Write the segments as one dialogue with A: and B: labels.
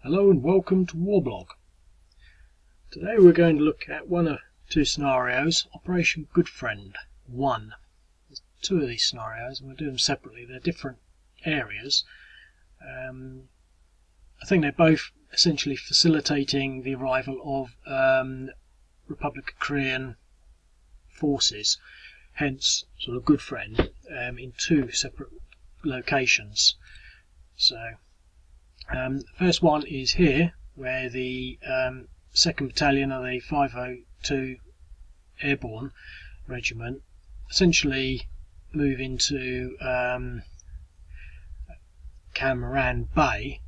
A: Hello and welcome to Warblog. Today we're going to look at one of two scenarios, Operation Good Friend 1. There's two of these scenarios and we'll do them separately. They're different areas. I think they're both essentially facilitating the arrival of Republic of Korean forces, hence sort of Good Friend, in two separate locations. So the first one is here, where the 2nd Battalion of the 502 Airborne Regiment essentially move into Cam Ranh Bay,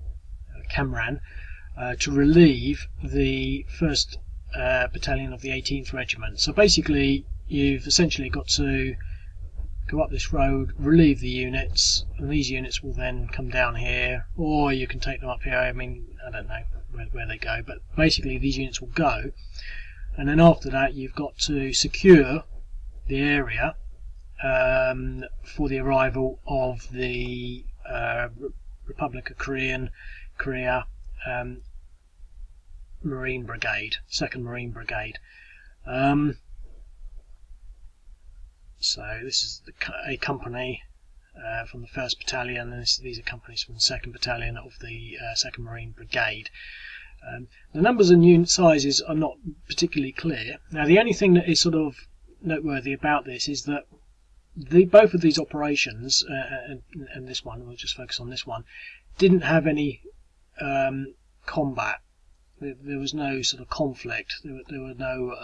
A: to relieve the 1st Battalion of the 18th Regiment. So basically you've essentially got to go up this road, relieve the units, and these units will then come down here, or you can take them up here. I mean, I don't know where they go, but basically these units will go, and then after that you've got to secure the area for the arrival of the Republic of Korea Marine Brigade, 2nd Marine Brigade. So this is a company from the 1st Battalion, and these are companies from the 2nd Battalion of the 2nd Marine Brigade. The numbers and unit sizes are not particularly clear. Now the only thing that is sort of noteworthy about this is that both of these operations, and this one, we'll just focus on this one, didn't have any combat. There was no sort of conflict. There were no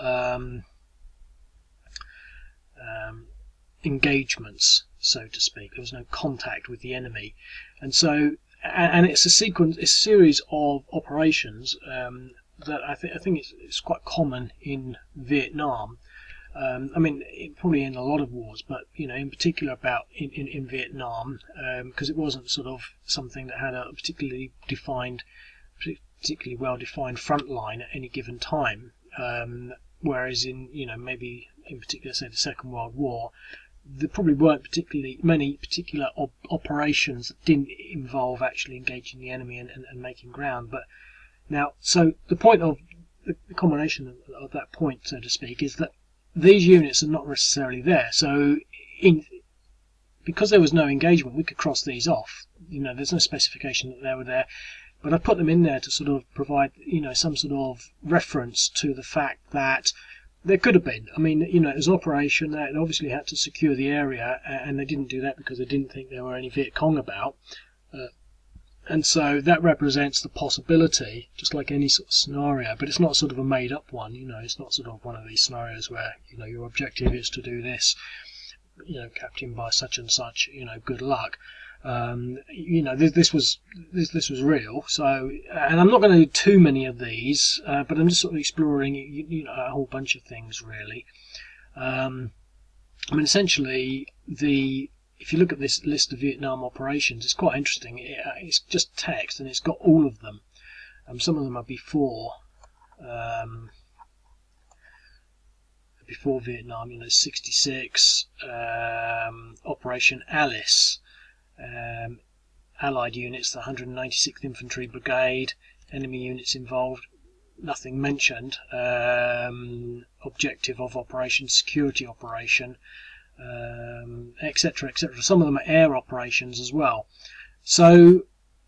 A: engagements, so to speak. There was no contact with the enemy, and so it's a series of operations that I think it's quite common in Vietnam. I mean, probably in a lot of wars, but in particular in Vietnam, because it wasn't sort of something that had a particularly well defined front line at any given time. Whereas in maybe in particular, say, the Second World War, there probably weren't particularly many particular operations that didn't involve actually engaging the enemy and making ground. But now, so the point of the combination of that point, so to speak, is that these units are not necessarily there. So because there was no engagement, we could cross these off. There's no specification that they were there. But I put them in there to sort of provide, some sort of reference to the fact that there could have been. I mean, it was an operation that obviously had to secure the area, and they didn't do that because they didn't think there were any Vietcong about. And so that represents the possibility, just like any sort of scenario, but it's not sort of a made-up one. It's not sort of one of these scenarios where your objective is to do this, captain by such and such, good luck. This was real. So, and I'm not going to do too many of these, but I'm just sort of exploring a whole bunch of things really. I mean, essentially, if you look at this list of Vietnam operations, it's quite interesting. It's just text, and it's got all of them. Some of them are before Vietnam. 66, Operation Alice. Allied units, the 196th Infantry Brigade, enemy units involved, nothing mentioned. Objective of operation, security operation, etc., etc. Some of them are air operations as well. So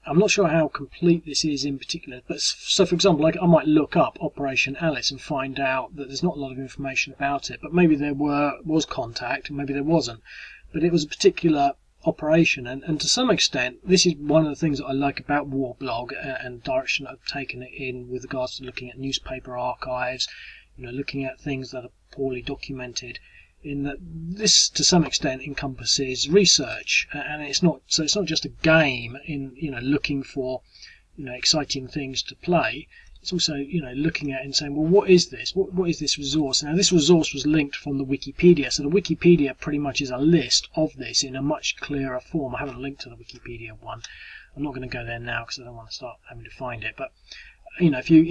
A: I'm not sure how complete this is in particular, but so for example, I might look up Operation Alice and find out that there's not a lot of information about it, but maybe there was contact and maybe there wasn't, but it was a particular operation, and to some extent this is one of the things that I like about Warblog and the direction I've taken it in with regards to looking at newspaper archives, looking at things that are poorly documented, in that this to some extent encompasses research, and it's not just a game in looking for exciting things to play. It's also looking at it and saying, well, what is this? What is this resource? Now this resource was linked from the Wikipedia, so the Wikipedia pretty much is a list of this in a much clearer form. I haven't linked to the Wikipedia one. I'm not going to go there now because I don't want to start having to find it. But if you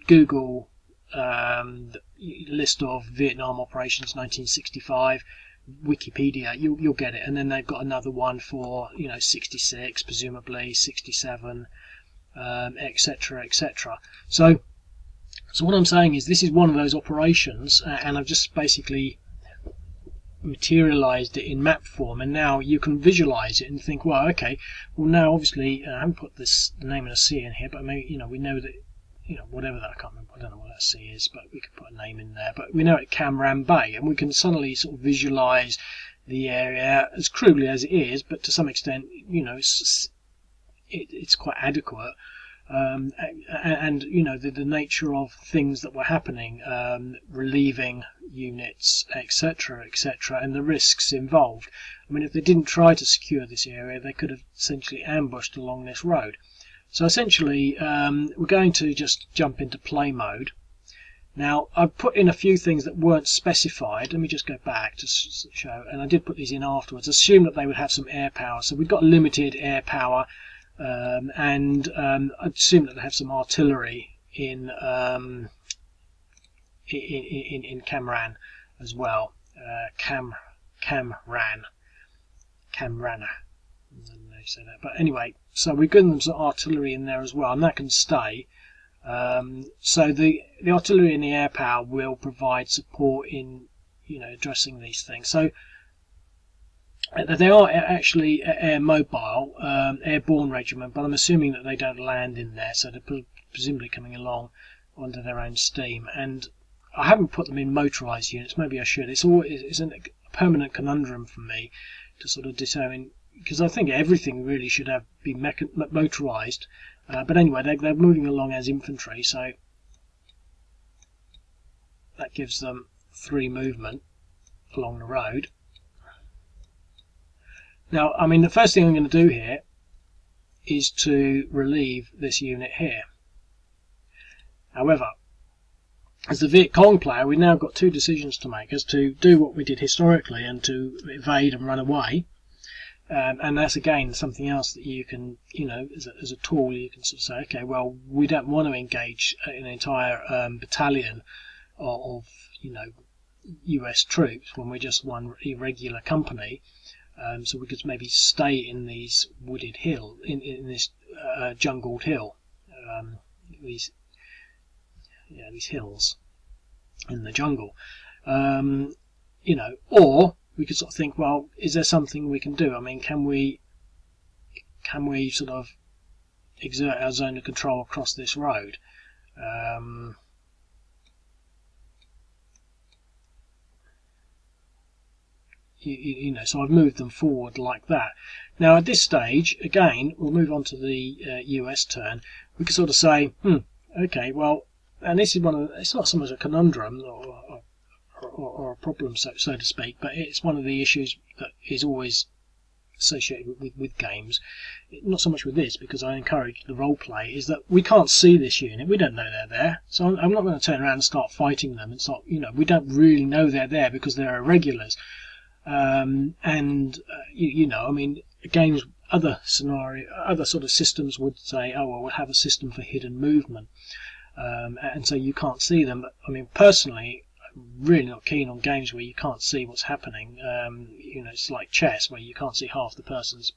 A: Google the list of Vietnam operations 1965, Wikipedia, you'll get it. And then they've got another one for 66, presumably 67, etc., etc. So what I'm saying is this is one of those operations, and I've just basically materialized it in map form, and now you can visualize it and think, well, okay, well now obviously I haven't put the name of a sea in here, but maybe we know that whatever that, I can't remember, I don't know what that sea is, but we could put a name in there. But we know it Cam Ranh Bay, and we can suddenly sort of visualize the area as crudely as it is, but to some extent it's quite adequate. And the nature of things that were happening, relieving units, etc., etc., and the risks involved. I mean, if they didn't try to secure this area, they could have essentially ambushed along this road. So essentially, we're going to just jump into play mode. Now, I've put in a few things that weren't specified. Let me just go back to show, and I did put these in afterwards. Assume that they would have some air power. So we've got limited air power. And I'd assume that they have some artillery in Cam Ranh as well. Cam Ranh, I don't know how you say that, but anyway, so we've given them some artillery in there as well, and that can stay. So the artillery and the air power will provide support in addressing these things. So they are actually air mobile, Airborne Regiment, but I'm assuming that they don't land in there, so they're presumably coming along under their own steam. And I haven't put them in motorised units. Maybe I should. It's a permanent conundrum for me to sort of determine, because I think everything really should be motorised. But anyway, they're moving along as infantry, so that gives them 3 movement along the road. Now, I mean, the first thing I'm going to do here is to relieve this unit here. However, as the Vietcong player, we've now got 2 decisions to make as to do what we did historically and to evade and run away. And that's again something else that you can, as a tool, you can sort of say, okay, well, we don't want to engage an entire battalion of US troops when we're just one irregular company. So we could maybe stay in these wooded hill, in this jungled hill, these hills in the jungle, or we could sort of think, well, is there something we can do? I mean, can we sort of exert our zone of control across this road? So I've moved them forward like that. Now at this stage, again, we'll move on to the US turn. We can sort of say, okay, well, and this is it's not so much a conundrum or a problem, so to speak, but it's one of the issues that is always associated with games. Not so much with this, because I encourage the role play, is that we can't see this unit. We don't know they're there, so I'm not going to turn around and start fighting them and start. We don't really know they're there because they're irregulars. I mean, games, other sort of systems would say, oh, well, we'll have a system for hidden movement, and so you can't see them. But I mean, personally, I'm really not keen on games where you can't see what's happening. It's like chess, where you can't see half the person's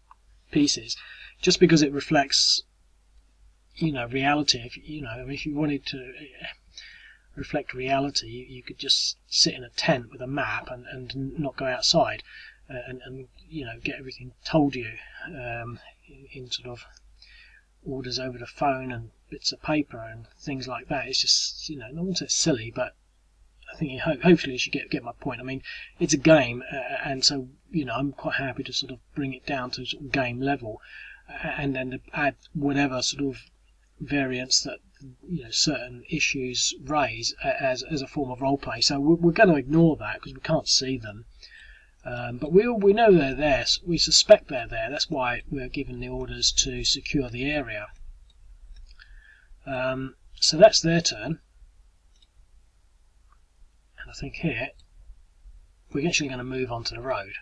A: pieces, just because it reflects, reality. If you wanted to reflect reality, you could just sit in a tent with a map and not go outside, and get everything told you in sort of orders over the phone and bits of paper and things like that. It's just, I wouldn't say it's silly, but I think hopefully you should get my point. I mean, it's a game, and so I'm quite happy to sort of bring it down to sort of game level, and then to add whatever sort of variants that certain issues raise as a form of role play. So we're going to ignore that because we can't see them, but we know they're there. We suspect they're there. That's why we're given the orders to secure the area. So that's their turn, and I think here we're actually going to move onto the road.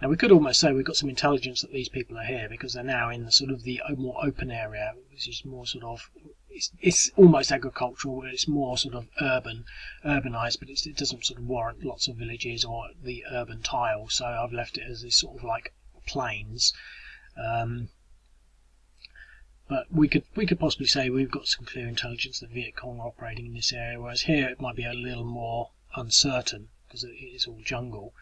A: Now we could almost say we've got some intelligence that these people are here because they're now in the sort of the more open area, which is more sort of, it's almost agricultural, it's more sort of urbanized, but it doesn't sort of warrant lots of villages or the urban tile, so I've left it as this sort of like plains. But we could possibly say we've got some clear intelligence that Vietcong are operating in this area, whereas here it might be a little more uncertain because it is all jungle.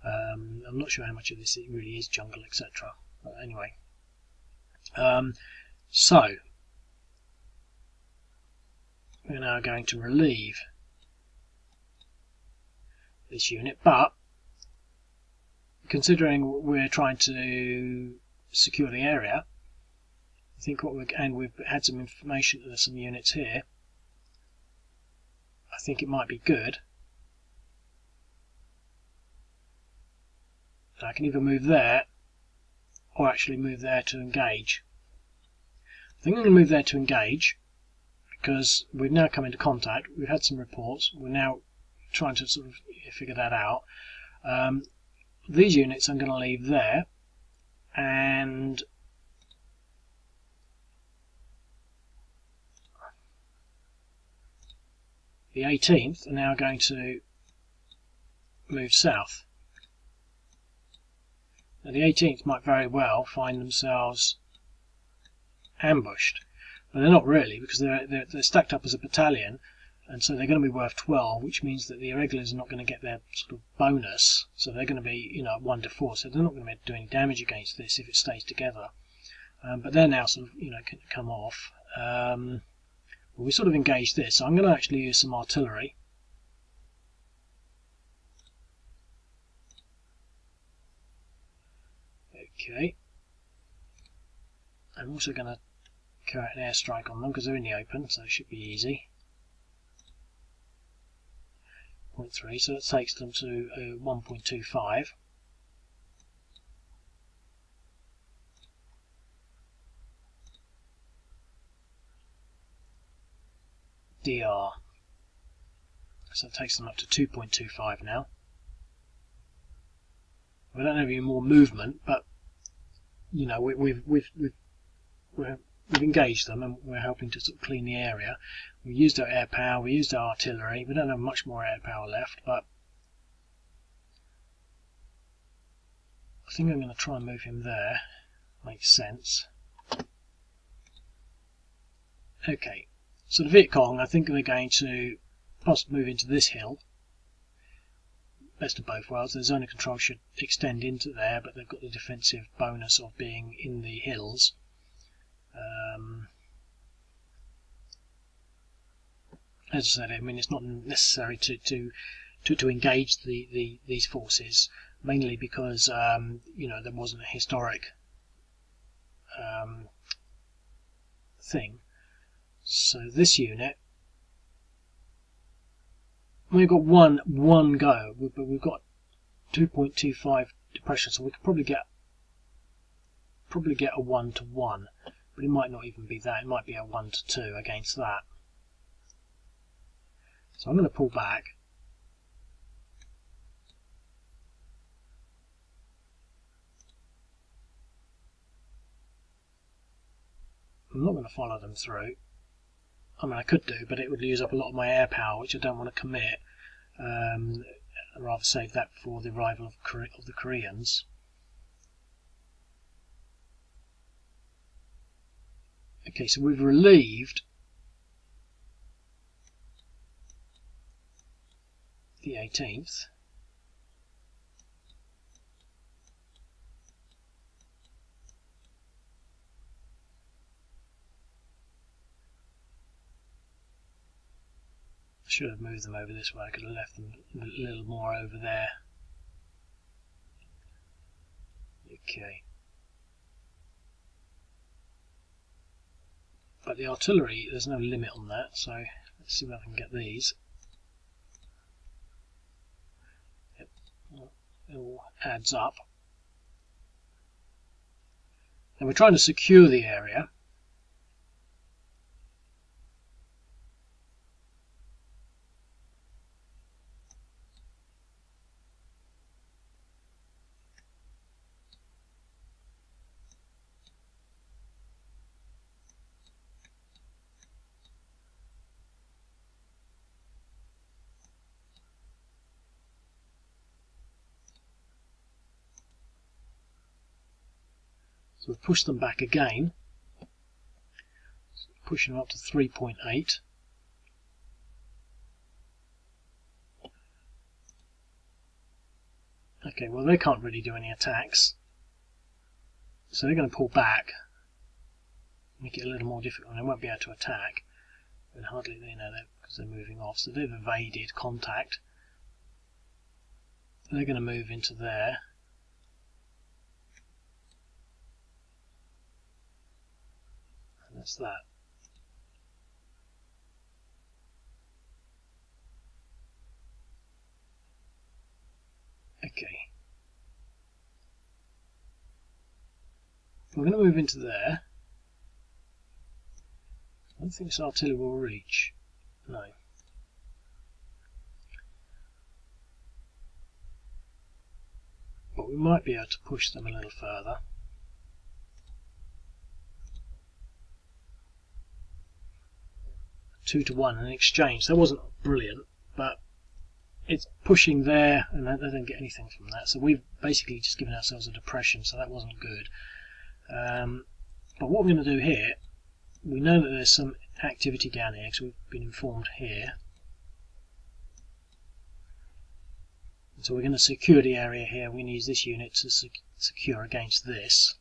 A: I'm not sure how much of this it really is jungle, etc. But anyway, so we're now going to relieve this unit, but considering we're trying to secure the area, I think we've had some information that there's some units here. I think it might be good. I can either move there or actually move there to engage. I think I'm going to move there to engage because we've now come into contact. We've had some reports. We're now trying to sort of figure that out. These units I'm going to leave there, and the 18th are now going to move south. Now the 18th might very well find themselves ambushed, but they're not really, because they're stacked up as a battalion, and so they're going to be worth 12, which means that the irregulars are not going to get their sort of bonus, so they're going to be, you know, 1 to 4, so they're not going to be able to do any damage against this if it stays together. But they're now sort of, you know, can come off. Well, we sort of engaged this, so I'm going to actually use some artillery. Okay. I'm also going to carry out an airstrike on them because they're in the open, so it should be easy. 0.3, so that takes them to 1.25. DR. So it takes them up to 2.25 now. We don't have any more movement, but you know we've engaged them and we're helping to sort of clean the area. We used our air power, we used our artillery. We don't have much more air power left, but I think I'm going to try and move him there. Makes sense. Okay, so the Vietcong, I think they're going to possibly move into this hill. Best of both worlds. The zone of control should extend into there, but they've got the defensive bonus of being in the hills. As I said, I mean, it's not necessary to engage these forces, mainly because you know, there wasn't a historic thing. So this unit, we've got one go, but we've got 2.25 depression, so we could probably get a 1 to 1, but it might not even be that. It might be a 1 to 2 against that. So I'm going to pull back. I'm not going to follow them through. I mean, I could do, but it would use up a lot of my air power, which I don't want to commit. I'd rather save that for the arrival of the Koreans. Okay, so we've relieved the 18th. I should have moved them over this way. I could have left them a little more over there. Okay. But the artillery, there's no limit on that, so let's see if I can get these. Yep. It all adds up. And we're trying to secure the area. So we've pushed them back again, pushing them up to 3.8. Okay, well they can't really do any attacks, so they're going to pull back, make it a little more difficult. They won't be able to attack, and hardly, because they're moving off. So they've evaded contact. They're going to move into there. And that's that. Okay. We're going to move into there. I don't think this artillery will reach. No. But we might be able to push them a little further. Two to one in exchange. That wasn't brilliant, but it's pushing there, and they don't get anything from that. So we've basically just given ourselves a depression, so that wasn't good. But what we're going to do here, we know that there's some activity down here because we've been informed here. So we're going to secure the area here. We're going to use this unit to secure against this.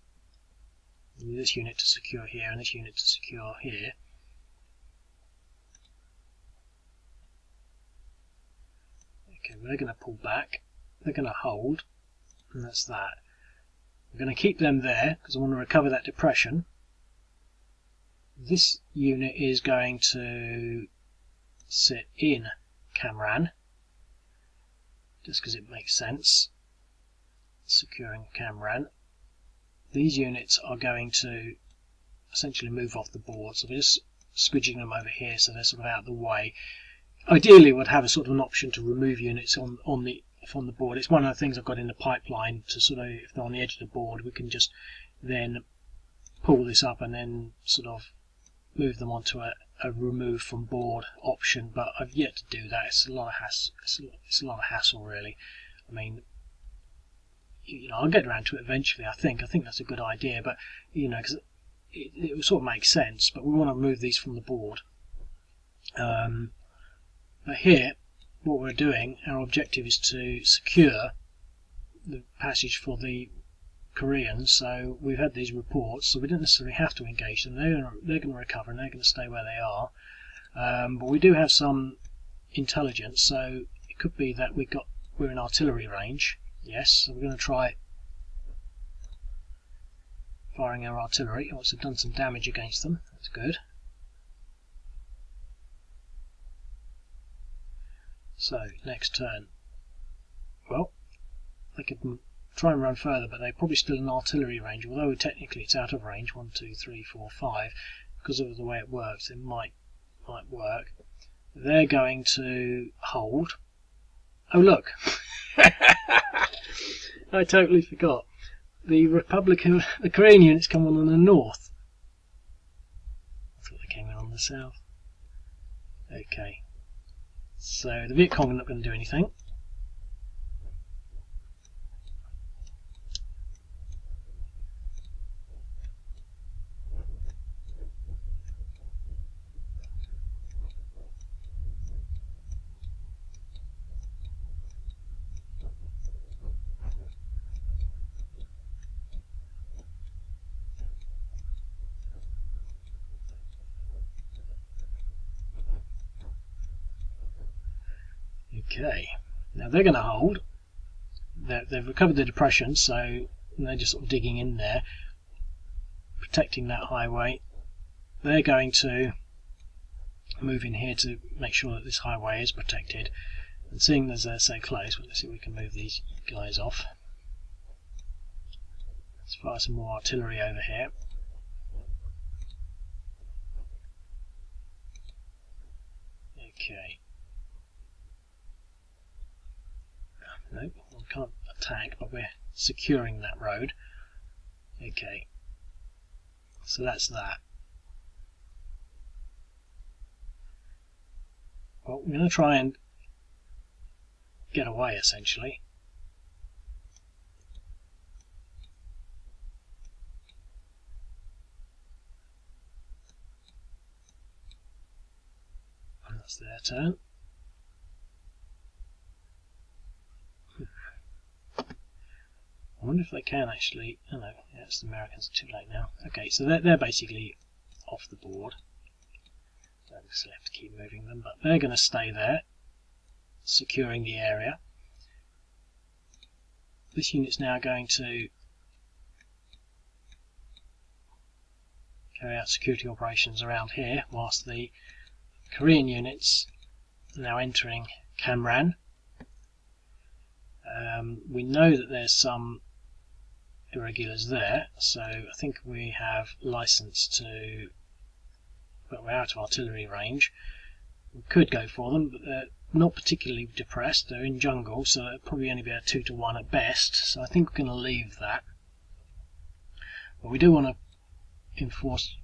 A: This unit to secure here, and this unit to secure here. Okay, well, they're going to pull back. They're going to hold, and that's that. We're going to keep them there because I want to recover that depression. This unit is going to sit in Cam Ranh, just because it makes sense, securing Cam Ranh. These units are going to essentially move off the board, so we're just squidging them over here so they're sort of out of the way. Ideally we'd have a sort of an option to remove units from the board. It's one of the things I've got in the pipeline to sort of, if they're on the edge of the board, we can just then pull this up and then sort of move them onto a remove from board option, but I've yet to do that. It's a lot of hassle. It's a lot of hassle, really. I mean, I'll get around to it eventually. I think that's a good idea, but because it will sort of make sense. But we want to remove these from the board. But here, what we're doing, our objective is to secure the passage for the Koreans. So we've had these reports, so we don't necessarily have to engage them. They're going to recover and they're going to stay where they are. But we do have some intelligence, so it could be that we're in artillery range. Yes, so we're going to try firing our artillery. Oh, it's done some damage against them. That's good. So next turn, well, they could try and run further, but they're probably still in artillery range, although technically it's out of range. 1, 2, 3, 4, 5. Because of the way it works, it might work. They're going to hold. Oh look, I totally forgot. The Korean units come on the north. I thought they came in on the south. Okay, so the Vietcong are not going to do anything. Okay, now they're going to hold. They've recovered the depression, so they're just sort of digging in there, protecting that highway. They're going to move in here to make sure that this highway is protected. And seeing as they're so close, well, let's see if we can move these guys off. Let's fire some more artillery over here. Okay. No, we can't attack, but we're securing that road. Okay, so that's that. Well, we're going to try and get away, essentially. That's their turn. I wonder if they can actually. Oh no, yeah, it's the Americans. Too late now. Okay, so they're basically off the board. So I just have to keep moving them, but they're going to stay there, securing the area. This unit's now going to carry out security operations around here, whilst the Korean units are now entering Cam Ranh. We know that there's some irregulars there, so I think we have license to. But we're out of artillery range. We could go for them, but they're not particularly depressed. They're in jungle, so it'll probably only be a 2-to-1 at best. So I think we're going to leave that. But we do want to enforce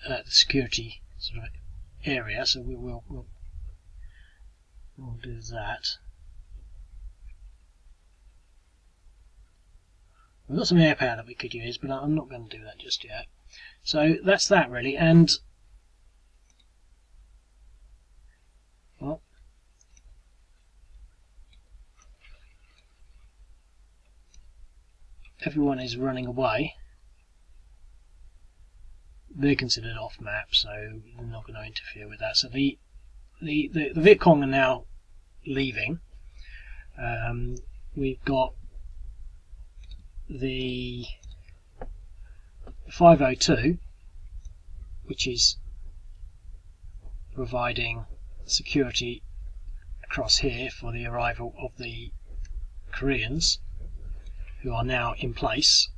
A: the security sort of area, so we'll do that. We've got some air power that we could use, but I'm not going to do that just yet. So that's that really, and well, everyone is running away. They're considered off map, so we're not going to interfere with that. So the Vietcong are now leaving. We've got the 502, which is providing security across here for the arrival of the Koreans, who are now in place.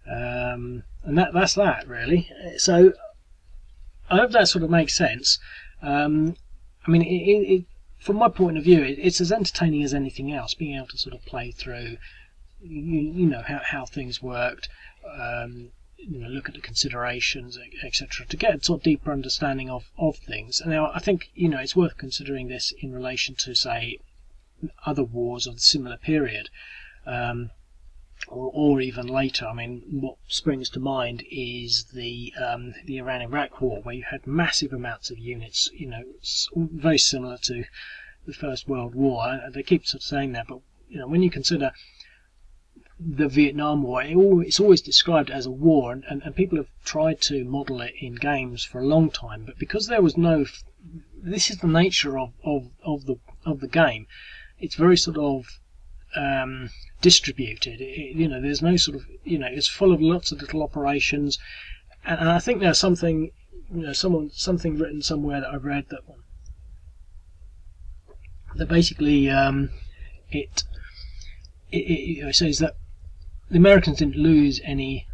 A: And that's that really. So I hope that sort of makes sense. I mean, from my point of view, it's as entertaining as anything else, being able to sort of play through, you know, how things worked, you know, look at the considerations, etc., to get a sort of deeper understanding of things. And now I think, you know, it's worth considering this in relation to, say, other wars of a similar period, or even later. I mean, what springs to mind is the Iran-Iraq war, where you had massive amounts of units, you know, very similar to the First World War. They keep sort of saying that, but you know, when you consider the Vietnam War, it's always described as a war, and people have tried to model it in games for a long time, but because there was no, this is the nature of the game. It's very sort of distributed. You know, there's no sort of, you know, it's full of lots of little operations, and I think there's something, you know, something written somewhere that I've read that basically it says that the Americans didn't lose any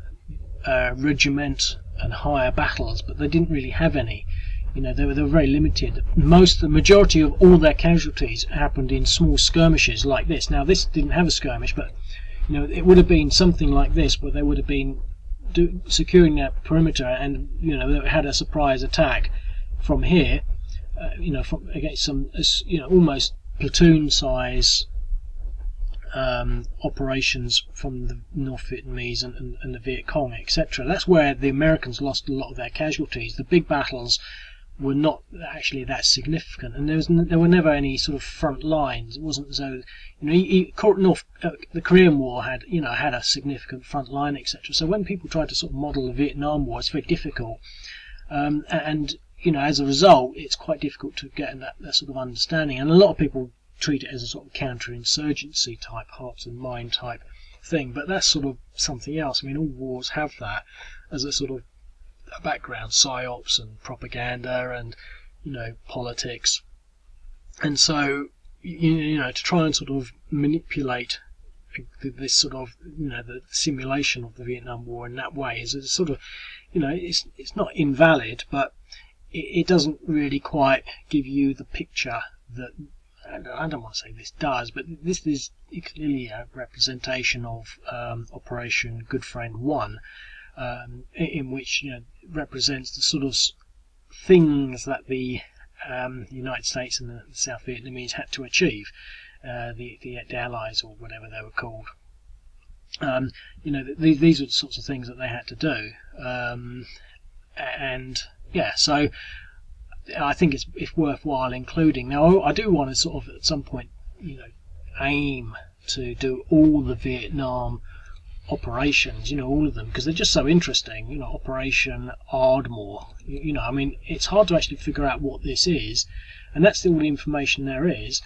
A: regiment and higher battles, but they didn't really have any. You know, they were very limited. The majority of all their casualties happened in small skirmishes like this. Now, this didn't have a skirmish, but you know, it would have been something like this, where they would have been securing their perimeter, and you know, they had a surprise attack from here. You know, from against some, you know, almost platoon size operations from the North Vietnamese and the Vietcong, etc. That's where the Americans lost a lot of their casualties. The big battles were not actually that significant, and there were never any sort of front lines. It wasn't as though, you know, the Korean War had, you know, had a significant front line, etc. So when people try to sort of model the Vietnam War, it's very difficult, and you know, as a result, it's quite difficult to get that sort of understanding. And a lot of people treat it as a sort of counterinsurgency type, hearts and mind type thing, but that's sort of something else. I mean, all wars have that as a sort of a background, psyops and propaganda and, you know, politics. And so, you know, to try and sort of manipulate this sort of, you know, the simulation of the Vietnam War in that way is a sort of, you know, it's not invalid, but it doesn't really quite give you the picture that, I don't want to say this does, but this is clearly a representation of Operation Good Friend 1, in which, you know, represents the sort of things that the United States and the South Vietnamese had to achieve, the Allies, or whatever they were called. You know, these are the sorts of things that they had to do, and yeah, so I think it's worthwhile including. Now, I do want to sort of at some point, aim to do all the Vietnam operations, all of them, because they're just so interesting. Operation Ardmore, I mean, it's hard to actually figure out what this is, and that's all the information there is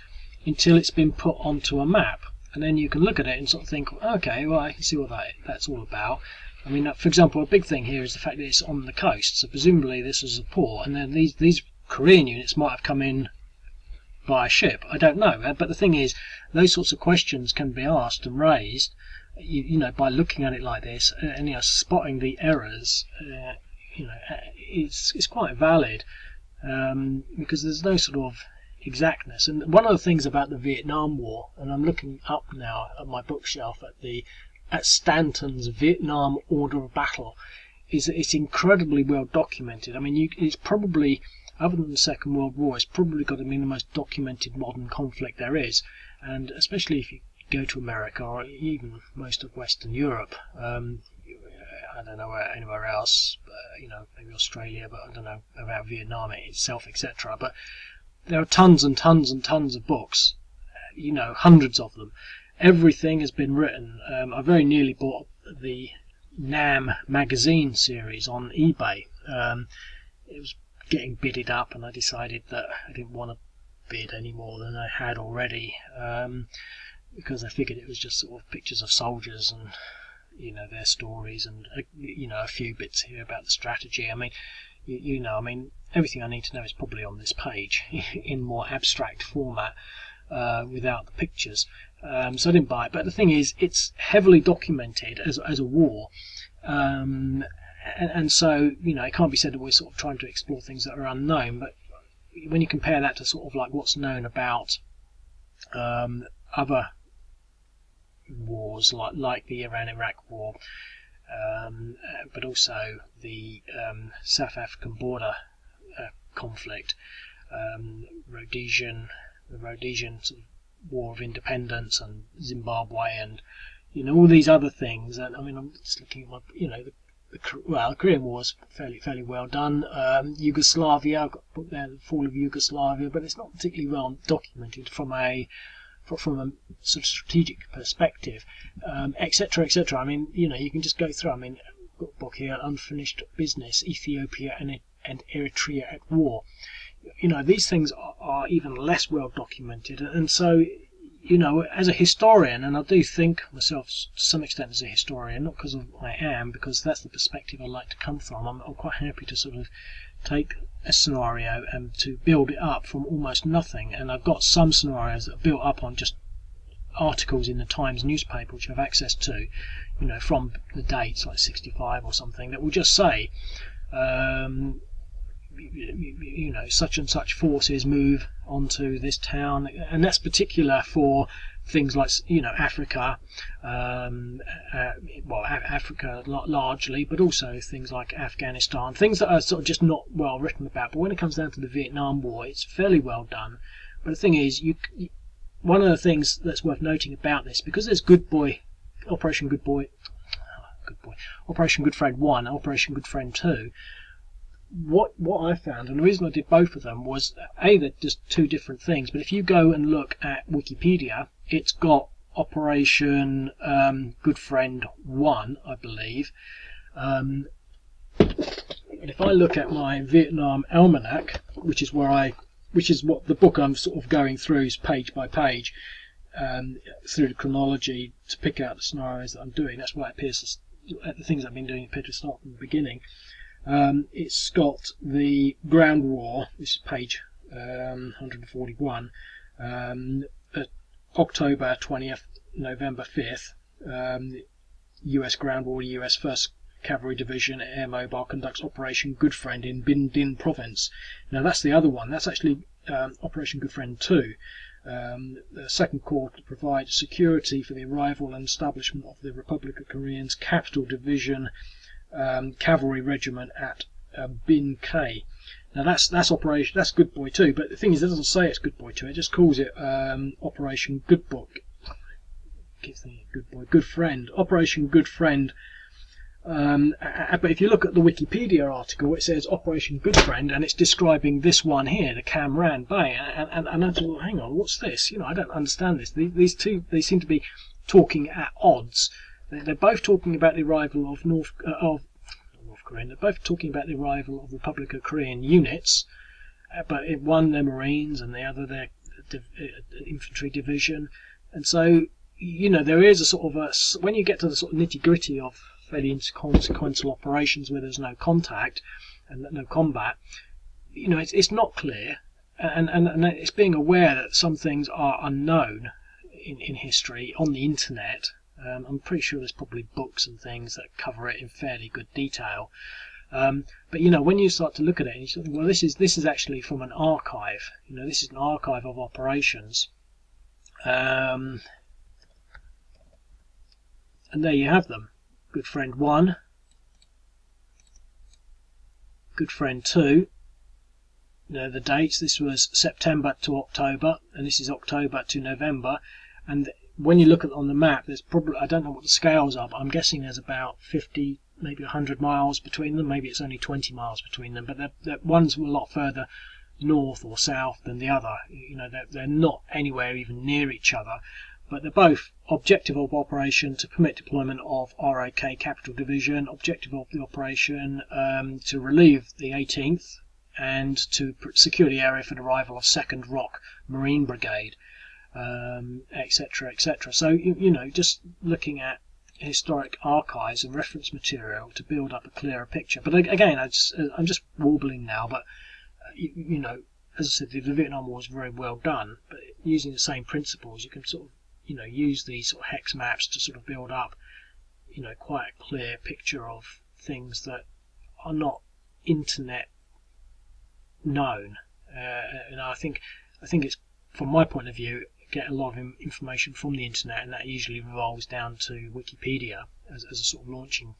A: until it's been put onto a map, and then you can look at it and sort of think, okay, well, I can see what that's all about. I mean, for example, a big thing here is the fact that it's on the coast, so presumably this was a port, and then these Korean units might have come in by ship. I don't know, but the thing is, those sorts of questions can be asked and raised, by looking at it like this, and spotting the errors. It's quite valid, because there's no sort of exactness. And one of the things about the Vietnam War, and I'm looking up now at my bookshelf at Stanton's Vietnam Order of Battle, is that it's incredibly well documented. I mean, it's probably, other than the Second World War, it's probably got to be the most documented modern conflict there is, and especially if you go to America or even most of Western Europe. I don't know anywhere else, maybe Australia, but I don't know about Vietnam itself, etc. But there are tons and tons and tons of books, hundreds of them. Everything has been written. I very nearly bought the Nam magazine series on eBay. It was getting bidded up, and I decided that I didn't want to bid any more than I had already, because I figured it was just sort of pictures of soldiers and their stories, and a few bits here about the strategy. I mean, I mean, everything I need to know is probably on this page in more abstract format, without the pictures. So I didn't buy it, but the thing is, it's heavily documented as a war, and so it can't be said that we're sort of trying to explore things that are unknown. But when you compare that to sort of like what's known about other wars, like the Iran-Iraq War, but also the South African border conflict, the Rhodesian sort of War of Independence, and Zimbabwe, and all these other things. And I mean, I'm just looking at my, the Korean War is fairly well done. Yugoslavia, I've got a book there, The Fall of Yugoslavia, but it's not particularly well documented from a sort of strategic perspective, etc., etc. I mean, you can just go through. I mean, I've got a book here, Unfinished Business: Ethiopia and Eritrea at War. These things are even less well documented, and so, as a historian, and I do think myself to some extent as a historian, not because I am, because that's the perspective I like to come from. I'm quite happy to sort of take a scenario and to build it up from almost nothing. And I've got some scenarios that are built up on just articles in the Times newspaper, which I have access to, from the dates like 65 or something, that will just say, such and such forces move onto this town, and that's particular for things like Africa, Africa largely, but also things like Afghanistan, things that are sort of just not well written about. But when it comes down to the Vietnam War, it's fairly well done. But the thing is, one of the things that's worth noting about this, because there's Operation Good Friend 1, Operation Good Friend 2. What I found, and the reason I did both of them, was they're just two different things. But if you go and look at Wikipedia, it's got Operation Good Friend 1, I believe. And if I look at my Vietnam Almanac, which is what the book I'm sort of going through is page by page, through the chronology to pick out the scenarios that I'm doing. That's why it appears the things I've been doing appear to start from the beginning. It's got the ground war, this is page 141, October 20th, November 5th, US ground war, US 1st Cavalry Division Air Mobile conducts Operation Good Friend in Binh Dinh Province. Now that's the other one, that's actually Operation Good Friend 2. The Second Corps to provide security for the arrival and establishment of the Republic of Korea's Capital Division Cavalry Regiment at Bin Cay. Now that's Operation, that's Good Boy 2, but the thing is, it doesn't say it's Good Boy 2, it just calls it Operation Good Friend. Operation Good Friend But if you look at the Wikipedia article, it says Operation Good Friend, and it's describing this one here, the Cam Ranh Bay. And I thought, well, hang on, what's this? I don't understand this. These two, they seem to be talking at odds. They're both talking about the arrival of North Korean. They're both talking about the arrival of Republic of Korean units, but one they're Marines and the other they're infantry division. And so, there is a sort of when you get to the sort of nitty-gritty of fairly inconsequential operations where there's no contact and no combat, it's not clear, and it's being aware that some things are unknown in history on the internet. I'm pretty sure there's probably books and things that cover it in fairly good detail. But when you start to look at it, and you think, well, this is actually from an archive. This is an archive of operations. And there you have them. Good Friend 1, Good Friend 2. The dates. This was September to October, and this is October to November. And when you look at on the map, there's probably, I don't know what the scales are, but I'm guessing there's about 50, maybe 100 miles between them. Maybe it's only 20 miles between them, but one's a lot further north or south than the other. They're not anywhere even near each other, but they're both objective of operation to permit deployment of ROK Capital Division, objective of the operation to relieve the 18th and to secure the area for the arrival of 2nd ROK Marine Brigade. Etc. etc. So just looking at historic archives and reference material to build up a clearer picture. But again, I'm just warbling now. But as I said, the Vietnam War was very well done. But using the same principles, you can sort of use these sort of hex maps to sort of build up quite a clear picture of things that are not internet known. And I think it's, from my point of view, get a lot of information from the internet, and that usually revolves down to Wikipedia as a sort of launching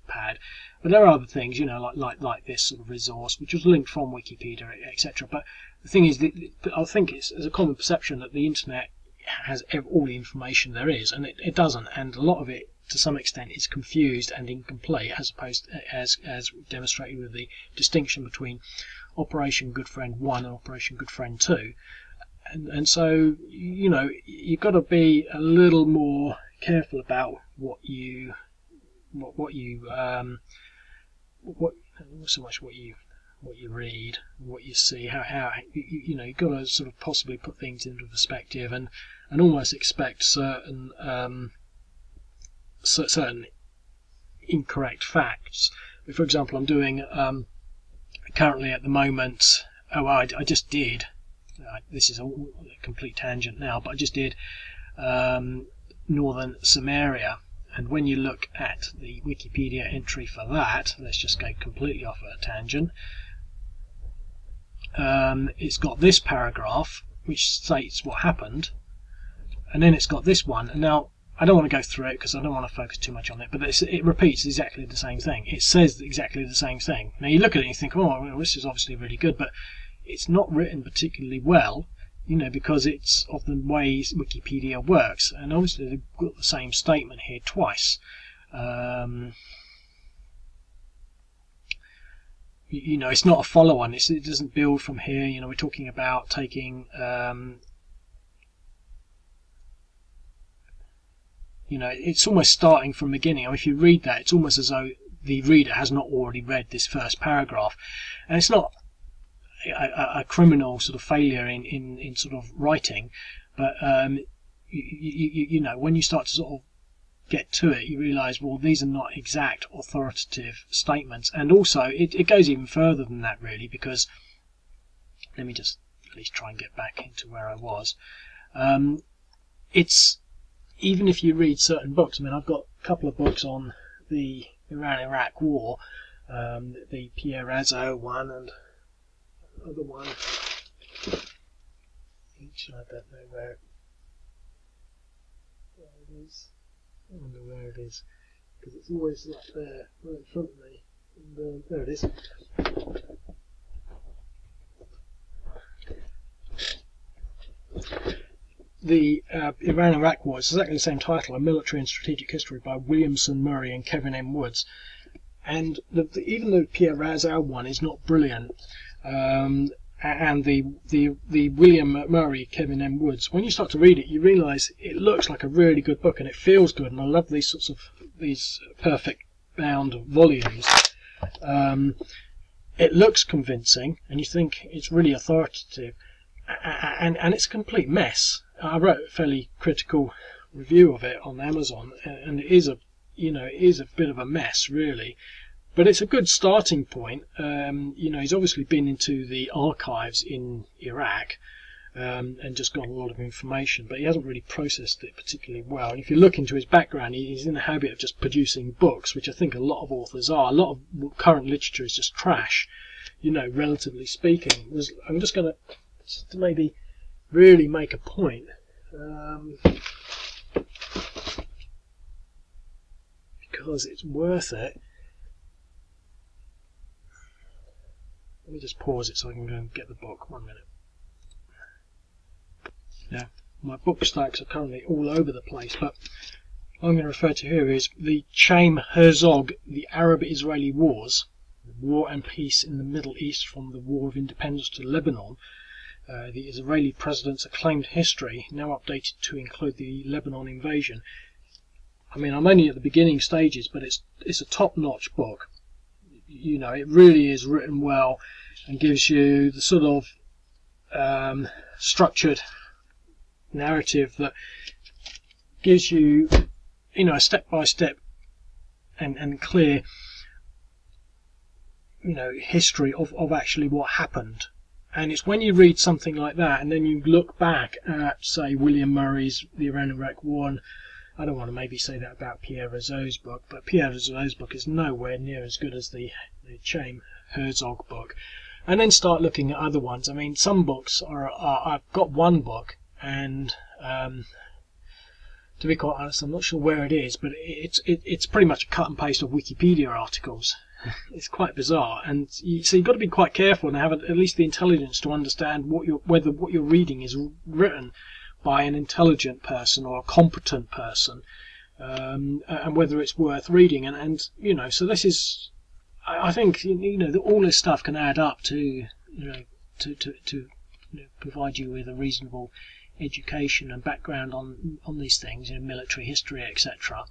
A: pad. But there are other things, like this sort of resource, which was linked from Wikipedia, etc. But the thing is, I think it's a common perception that the internet has all the information there is, and it doesn't. And a lot of it, to some extent, is confused and incomplete, as opposed to, as demonstrated with the distinction between Operation Good Friend 1 and Operation Good Friend 2. And so, you've got to be a little more careful about not so much what you read, what you see, how you've got to sort of possibly put things into perspective and almost expect certain incorrect facts. For example, I'm doing currently at the moment. I just did. This is a complete tangent now, but I just did Northern Samaria, and when you look at the Wikipedia entry for that, let's just go completely off a tangent. It's got this paragraph which states what happened, and then it's got this one. And now I don't want to go through it because I don't want to focus too much on it, but it repeats exactly the same thing. It says exactly the same thing. Now you look at it and you think, oh, well, this is obviously really good, but it's not written particularly well, because it's of the way Wikipedia works, and obviously they've got the same statement here twice. It's not a follow-on. It doesn't build from here. We're talking about taking, it's almost starting from the beginning. If you read that, it's almost as though the reader has not already read this first paragraph, and it's not a criminal sort of failure in sort of writing, but when you start to sort of get to it, you realise, well, these are not exact authoritative statements. And also it goes even further than that, really, because let me just at least try and get back into where I was. It's, even if you read certain books, I mean, I've got a couple of books on the Iran-Iraq War, the Pierre Razzo one and other one, each, I don't know where it is. I wonder where it is, because it's always like there, right in front of me. And, there it is. The Iran-Iraq War is exactly the same title, A Military and Strategic History by Williamson, Murray and Kevin M. Woods. And even the Pierre Razal one is not brilliant, and the William McMurray, Kevin M. Woods, when you start to read it, you realise it looks like a really good book and it feels good. And I love these sorts of perfect bound volumes. It looks convincing, and you think it's really authoritative, and it's a complete mess. I wrote a fairly critical review of it on Amazon, and it is a bit of a mess, really. But it's a good starting point. He's obviously been into the archives in Iraq and just got a lot of information, but he hasn't really processed it particularly well. And if you look into his background, he's in the habit of just producing books, which I think a lot of authors are. A lot of current literature is just trash, relatively speaking. I'm just going to maybe really make a point. Because it's worth it. Let me just pause it so I can go and get the book. 1 minute. Now, my book stacks are currently all over the place, but what I'm going to refer to here is the Chaim Herzog, The Arab-Israeli Wars, War and Peace in the Middle East from the War of Independence to Lebanon, the Israeli President's Acclaimed History, now updated to include the Lebanon invasion. I mean, I'm only at the beginning stages, but it's a top-notch book. It really is written well and gives you the sort of structured narrative that gives you, a step-by-step and clear, history of actually what happened. And it's when you read something like that, and then you look back at, say, William Murray's The Iran-Iraq War, and I don't want to maybe say that about Pierre Razal's book, but Pierre Razal's book is nowhere near as good as the Chaim Herzog book. And then start looking at other ones. I mean, some books I've got one book, and to be quite honest, I'm not sure where it is, but it's pretty much a cut and paste of Wikipedia articles. It's quite bizarre, and so you've got to be quite careful and have at least the intelligence to understand whether what you're reading is written by an intelligent person or a competent person, and whether it's worth reading. And so this is, I think, all this stuff can add up to to provide you with a reasonable education and background on these things, military history, etc.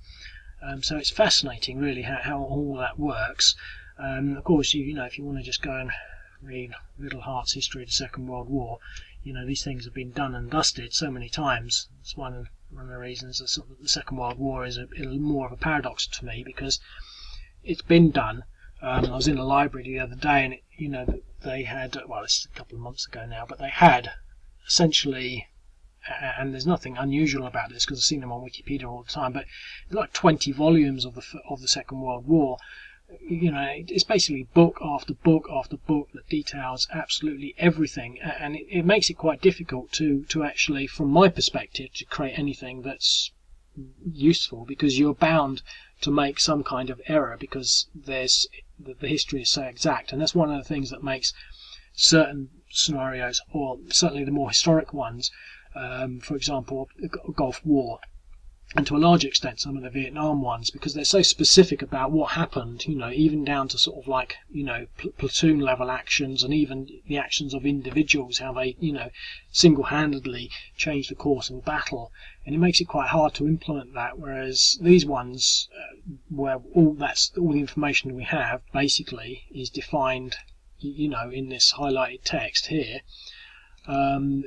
A: So it's fascinating, really, how all that works. Of course, if you want to just go and read Little Hart's History of the Second World War, these things have been done and dusted so many times. It's one of the reasons that the Second World War is a little more of a paradox to me, because it's been done. I was in a library the other day, and they had, well, it's a couple of months ago now, but they had essentially, and there's nothing unusual about this because I've seen them on Wikipedia all the time, but like 20 volumes of the Second World War. It's basically book after book after book that details absolutely everything, and it makes it quite difficult to actually, from my perspective, to create anything that's useful, because you're bound to make some kind of error because the history is so exact. And that's one of the things that makes certain scenarios, or certainly the more historic ones, for example, the Gulf War, and to a large extent some of the Vietnam ones, because they're so specific about what happened, even down to sort of like, platoon level actions, and even the actions of individuals, how they, single-handedly change the course of a battle. And it makes it quite hard to implement that, whereas these ones, where all the information we have basically is defined, in this highlighted text here, are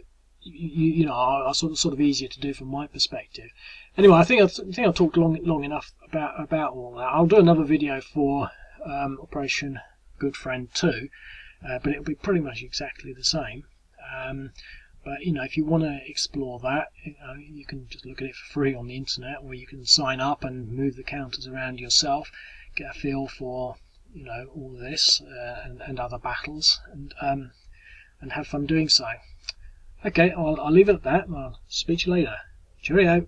A: sort of easier to do from my perspective. Anyway, I think I've talked long enough about all that. I'll do another video for Operation Good Friend 2, but it'll be pretty much exactly the same. But if you want to explore that, you can just look at it for free on the internet, or you can sign up and move the counters around yourself, get a feel for all this and other battles, and have fun doing so. Okay, I'll leave it at that, and I'll speak to you later. Cheerio.